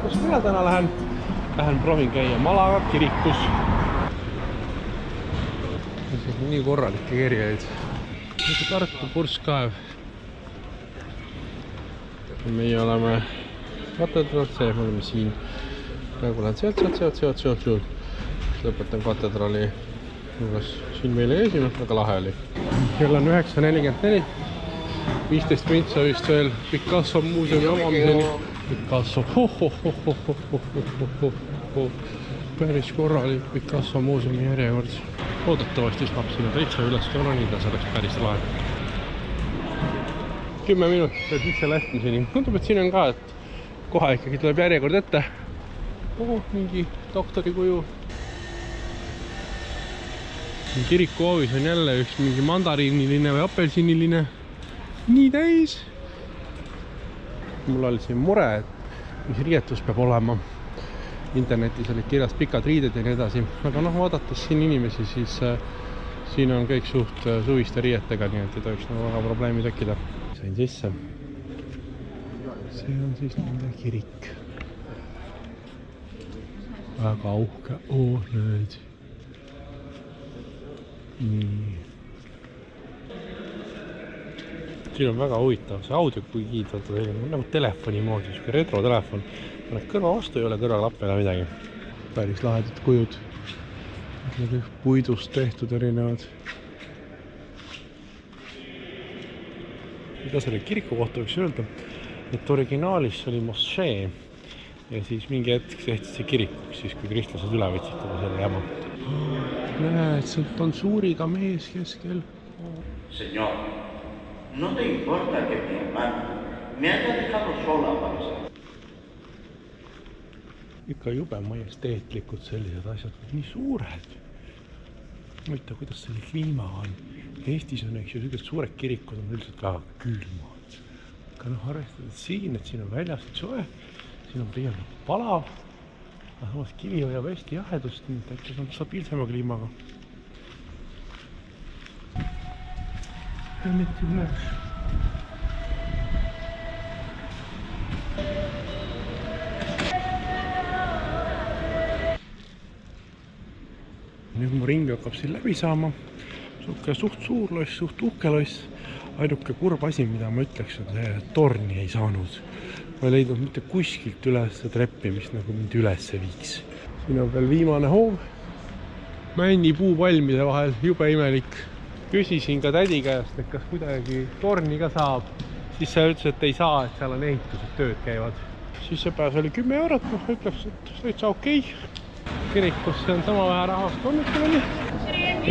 kus mina täna lähen. Lähen proovin käia Malaga kirikus. Nii korralikke kerjaid. Tartu purskkaev. Meie oleme katedraalt see, me oleme siin. Praegu lähen sealt. Lõpetan katedraali juures. Siin meil ei esimene, aga lahe oli. Kell on 9:44. 15 mintsa vist veel Picasso muuseumi avamiseni. Picasso. Päris korralik Picasso muuseumi järjekord. Oodatavasti saab sinna täitsa üles kanonida, see oleks päris lahe. 10 minutit veel sisse lähtmiseni. Tundub, et siin on ka, et kohe ikkagi tuleb järjekord ette. Mingi doktori kuju. Kirikuhoovis on jälle üks mingi mandariiniline või apelsiniline. Nii täis. Mul oli siin mure, et mis riietus peab olema. Internetis olid kirjas pikad riided ja nii edasi. Aga vaadates siin inimesi, siis siin on kõik suht suviste riietega, nii et ei tohiks väga probleemi tekkida. Sain sisse. See on siis nende kirik. Väga uhke. Nüüd. Nii. Siin on väga huvitav see audio, kui kiidvalt nagu telefoni moodi, siuke retrotelefon. Kõrva vastu ei ole kõrvaklappe ega midagi. Päris lahedad kujud. Puidust tehtud erinevad. Mida selle kiriku kohta võiks öelda, et originaalis oli mošee ja siis mingi hetk tehti see kirikuks, siis kui kristlased üle võtsid selle jama. Näed, see on suuriga mees keskel. Señor, no te importa que mi hermano me haya dejado sola para ser. Ikka jube majesteetlikud sellised asjad, nii suured. Mõtleta, kuidas selle kliima on. Eestis on sellised suured kirikud on üldiselt väga külmad. Aga arvestades siin, et siin on väljas soe, siin on pigem palav, aga samas kivi hoiab hästi jahedust, nii et äkki on stabiilsema kliimaga. Mitte üles. Nüüd mu ring hakkab siin läbi saama. Suht suur loss, suht uhke loss. Ainuke kurb asi, mida ma ütleks, on see, et torni ei saanud. Ma ei leidnud mitte kuskilt üles treppi, mis nagu mind üles viiks. Siin on veel viimane hoov. Männi puupalmide vahel, jube imelik. Küsisin ka tädi käest, et kas kuidagi torni ka saab. Siis see ütles, et ei saa, et seal on ehitused, tööd käivad. Siis see pääs oli 10 eurot, ütleks, et täitsa okei. Kirikusse on sama vähe rahast hommikul.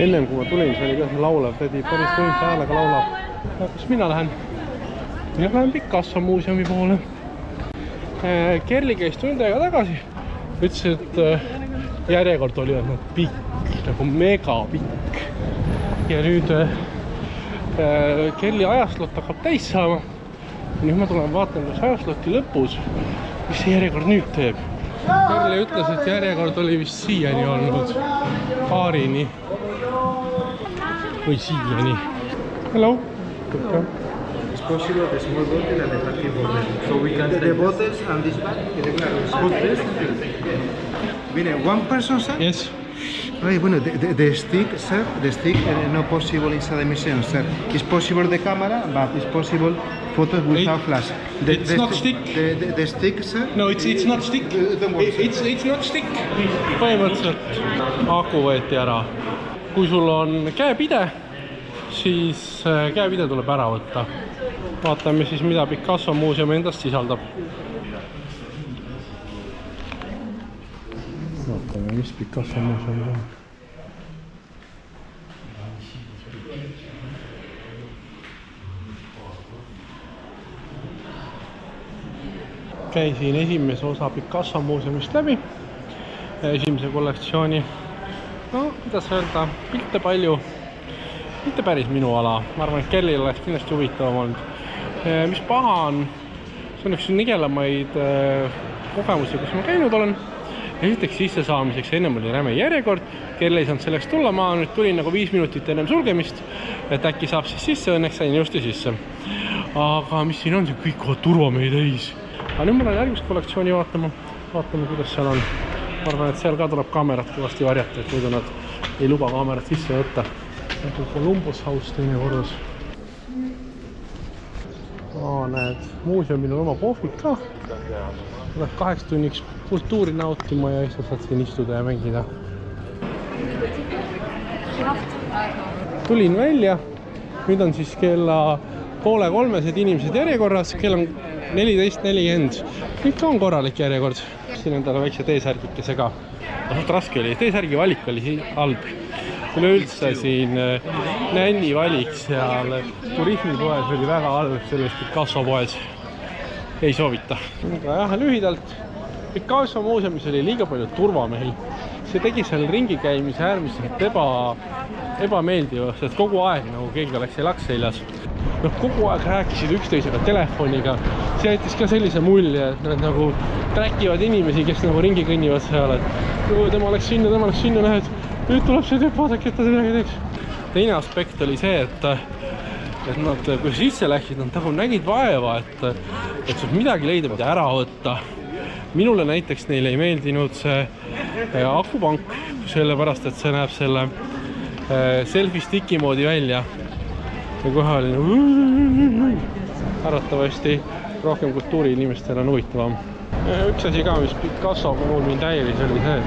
Ennem kui ma tulin, see oli ka laulav tädi, päris võimsa häälega laulab. Kus mina lähen? Mina lähen Picasso muuseumi poole. Kerli käis tund aega tagasi. Ütles, et järjekord oli pikk, nagu mega pikk. Ja nüüd Kerli ajaslot hakkab täis saama. Nüüd ma tulen vaatan, kas ajasloti lõpus, mis see järjekord nüüd teeb. Kerli ütles, et järjekord oli vist siiani olnud paarini või siiani. Hello. It's possible the small bottle and the plastic bottle. So we can the bottles and this bag. Mire, one person, sir? Yes. Right, bueno, the stick, sir, the stick not possible inside the museum, sir. It's possible the camera, but it's possible photos without flash. It's not stick. The stick, sir? No, it's not stick. It's not stick. Põhimõtteliselt aku võeti ära. Kui sul on käepide, siis käepide tuleb ära võtta. Vaatame siis, mida Picasso muuseum endast sisaldab. Vaatame, mis Picasso muuseum on. Käisin esimese osa Picasso muuseumist läbi. Esimese kollektsiooni. No, kuidas öelda, pilte palju. Mitte päris minu ala. Ma arvan, et Kellil oleks kindlasti huvitavam olnud. Mis paha on, see on üks nigelamaid kogemusi, kus ma käinud olen. Esiteks sisse saamiseks ennem oli räme järjekord. Kell ei saanud selleks tulla. Ma nüüd tulin nagu 5 minutit ennem sulgemist, et äkki saab siis sisse, õnneks sain just sisse. Aga mis siin on, see kõik turvamehi täis. aga nüüd ma lähen järgmist kollektsiooni vaatama, kuidas seal on. Ma arvan, et seal ka tuleb kaamerat kõvasti varjata, et muidu nad ei luba kaamerat sisse võtta. Columbus House teine korrus. Näed, muuseumil on oma kohvik ka. Tuleb 8 tunniks kultuuri nautima ja siis saad siin istuda ja mängida. Tulin välja. Nüüd on siis kella 2:30 inimesed järjekorras. Kell on 14:40. Kõik on korralik järjekord. Siin on talle väikse teesärgikese ka. Suht raske oli. Teesärgi valik oli siin halb. Üleüldse siin nänni valik seal turismipoes oli väga halb, sellest Picasso poes ei soovita. Jah, lühidalt Picasso muuseumis oli liiga palju turvamehi. See tegi seal ringi käimise äärmiselt ebameeldiva, sest kogu aeg nagu keegi oleks elaks seljas. Kogu aeg rääkisid üksteisega telefoniga. See jättis ka sellise mulje, et nad nagu trackivad inimesi, kes nagu ringi kõnnivad seal, et tema läks sinna, näed, nüüd tuleb see tüüp, vaadake, et ta midagi teeks. Teine aspekt oli see, et nad, kui sisse läksid, nad nagu nägid vaeva, et saab midagi leida, mida ära võtta. Minule näiteks neile ei meeldinud see akupank, sellepärast, et see näeb selle selfie stiki moodi välja. Ja kohe oli arvatavasti rohkem kultuuriinimestel on huvitavam. Üks asi ka, mis Picasso puhul mind häiris, oli see.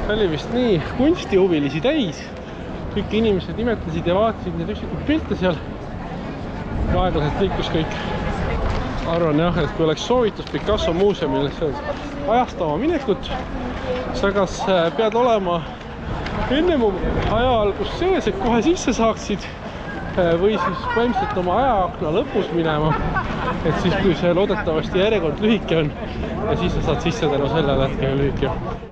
See oli vist nii kunstihuvilisi täis. Kõik inimesed imetasid ja vaatasid neid üksikuid pilte seal. Ja aeglaselt liikus kõik. Arvan jah, et kui oleks soovitus Picasso muuseumil ajastama minekut, sa kas pead olema ennem ajavalgust sees, et kohe sisse saaksid, või siis põhimõtteliselt oma ajaakna lõpus minema, et siis kui see loodetavasti järjekord lühike on ja siis sa saad sisse tänu sellele hetkel lühike.